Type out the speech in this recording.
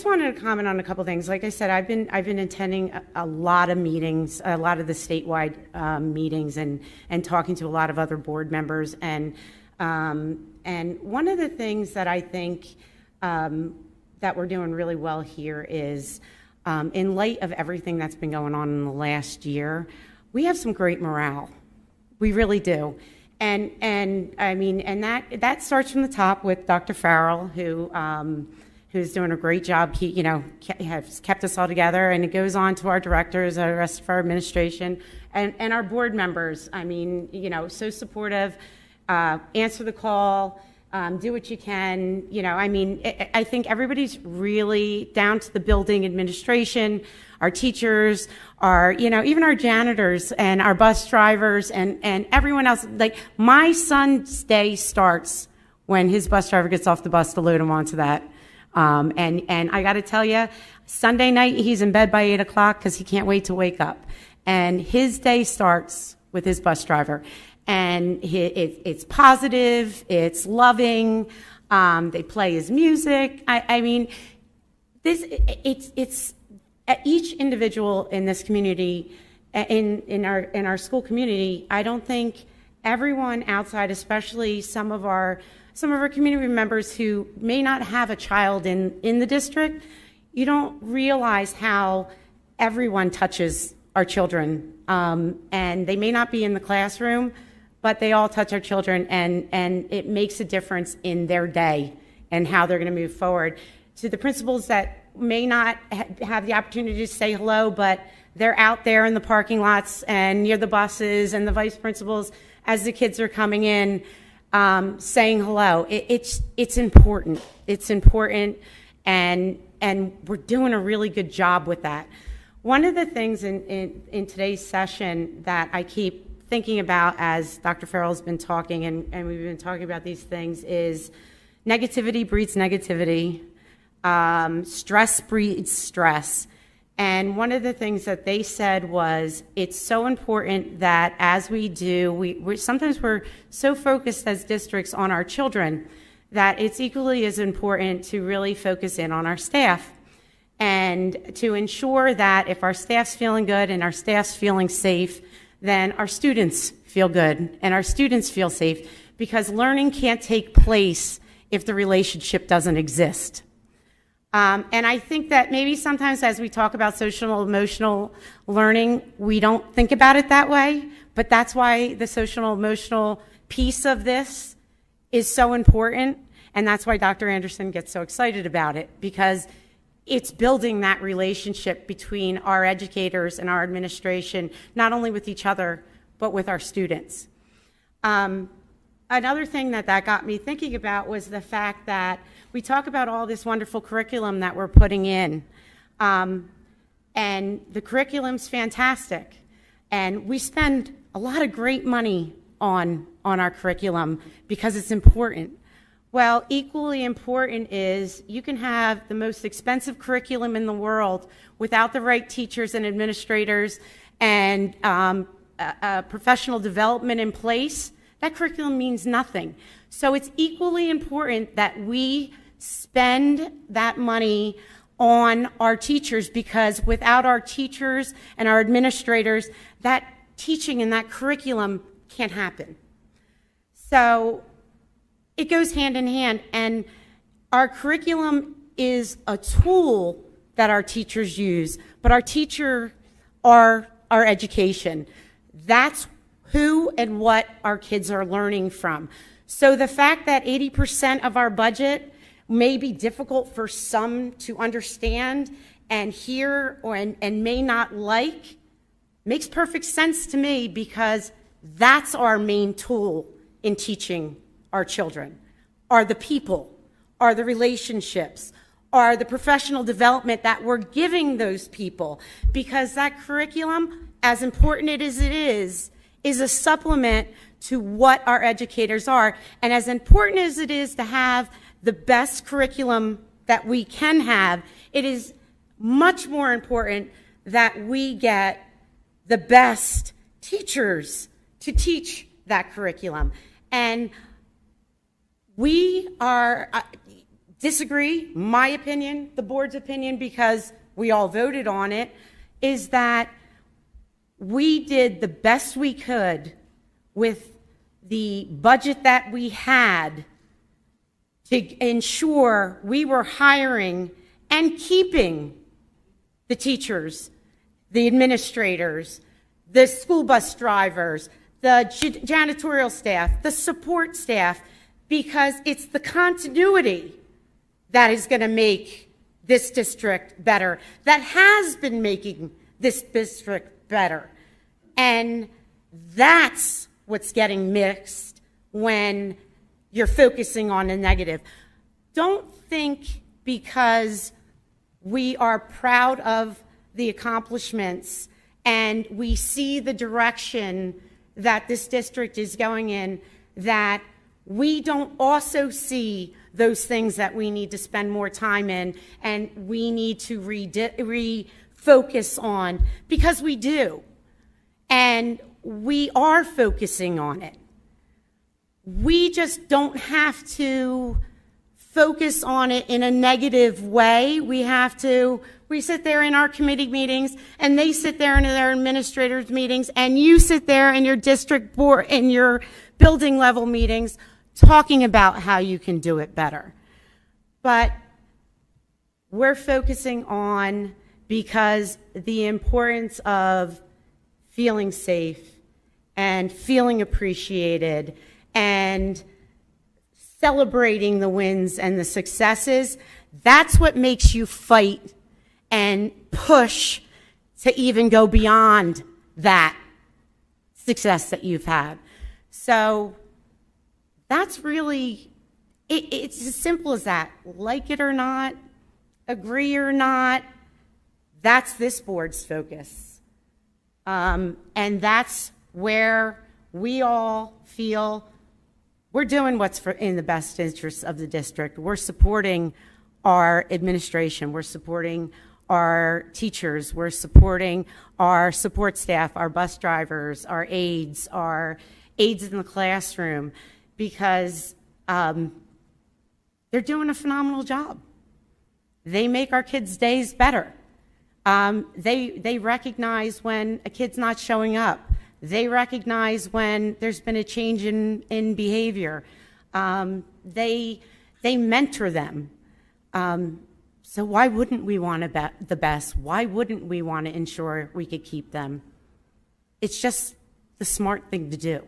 wanted to comment on a couple things. Like I said, I've been attending a lot of meetings, a lot of the statewide meetings, and talking to a lot of other board members. And one of the things that I think that we're doing really well here is, in light of everything that's been going on in the last year, we have some great morale. We really do. And I mean, and that starts from the top with Dr. Farrell, who's doing a great job. He, has kept us all together, and it goes on to our directors, the rest of our administration, and our board members. I mean, so supportive. Answer the call. Do what you can. I mean, I think everybody's really down to the building administration, our teachers, our, even our janitors and our bus drivers and everyone else. Like, my son's day starts when his bus driver gets off the bus to load him onto that. And I got to tell you, Sunday night he's in bed by 8 o'clock because he can't wait to wake up. And his day starts with his bus driver. And it's positive, it's loving, they play his music. I mean, it's each individual in this community, in our school community. I don't think everyone outside, especially some of our community members who may not have a child in the district, you don't realize how everyone touches our children. And they may not be in the classroom, but they all touch our children, and it makes a difference in their day and how they're going to move forward. To the principals that may not have the opportunity to say hello, but they're out there in the parking lots and near the buses, and the vice principals as the kids are coming in, saying hello. It's important. It's important, and we're doing a really good job with that. One of the things in today's session that I keep thinking about as Dr. Farrell's been talking, and we've been talking about these things, is negativity breeds negativity, stress breeds stress. And one of the things that they said was, it's so important that as we do, sometimes we're so focused as districts on our children that it's equally as important to really focus in on our staff and to ensure that if our staff's feeling good and our staff's feeling safe, then our students feel good and our students feel safe, because learning can't take place if the relationship doesn't exist. And I think that maybe sometimes as we talk about social emotional learning, we don't think about it that way, but that's why the social emotional piece of this is so important, and that's why Dr. Anderson gets so excited about it, because it's building that relationship between our educators and our administration, not only with each other, but with our students. Another thing that got me thinking about was the fact that we talk about all this wonderful curriculum that we're putting in. And the curriculum's fantastic. And we spend a lot of great money on our curriculum because it's important. Well, equally important is you can have the most expensive curriculum in the world without the right teachers and administrators and professional development in place. That curriculum means nothing. So it's equally important that we spend that money on our teachers, because without our teachers and our administrators, that teaching and that curriculum can't happen. So it goes hand in hand, and our curriculum is a tool that our teachers use, but our teachers are our education. That's who and what our kids are learning from. So the fact that 80% of our budget may be difficult for some to understand and hear and may not like makes perfect sense to me, because that's our main tool in teaching our children, are the people, are the relationships, are the professional development that we're giving those people, because that curriculum, as important as it is a supplement to what our educators are. And as important as it is to have the best curriculum that we can have, it is much more important that we get the best teachers to teach that curriculum. And we are, disagree, my opinion, the board's opinion, because we all voted on it, is that we did the best we could with the budget that we had to ensure we were hiring and keeping the teachers, the administrators, the school bus drivers, the janitorial staff, the support staff, because it's the continuity that is going to make this district better, that has been making this district better. And that's what's getting mixed when you're focusing on the negative. Don't think because we are proud of the accomplishments and we see the direction that this district is going in, that we don't also see those things that we need to spend more time in and we need to refocus on, because we do. And we are focusing on it. We just don't have to focus on it in a negative way. We sit there in our committee meetings, and they sit there in their administrators' meetings, and you sit there in your district board, in your building level meetings, talking about how you can do it better. But we're focusing on, because the importance of feeling safe and feeling appreciated and celebrating the wins and the successes, that's what makes you fight and push to even go beyond that success that you've had. So that's really, it's as simple as that. Like it or not, agree or not, that's this board's focus. And that's where we all feel we're doing what's in the best interest of the district. We're supporting our administration. We're supporting our teachers. We're supporting our support staff, our bus drivers, our aides in the classroom, because they're doing a phenomenal job. They make our kids' days better. They recognize when a kid's not showing up. They recognize when there's been a change in behavior. They mentor them. So why wouldn't we want the best? Why wouldn't we want to ensure we could keep them? It's just the smart thing to do.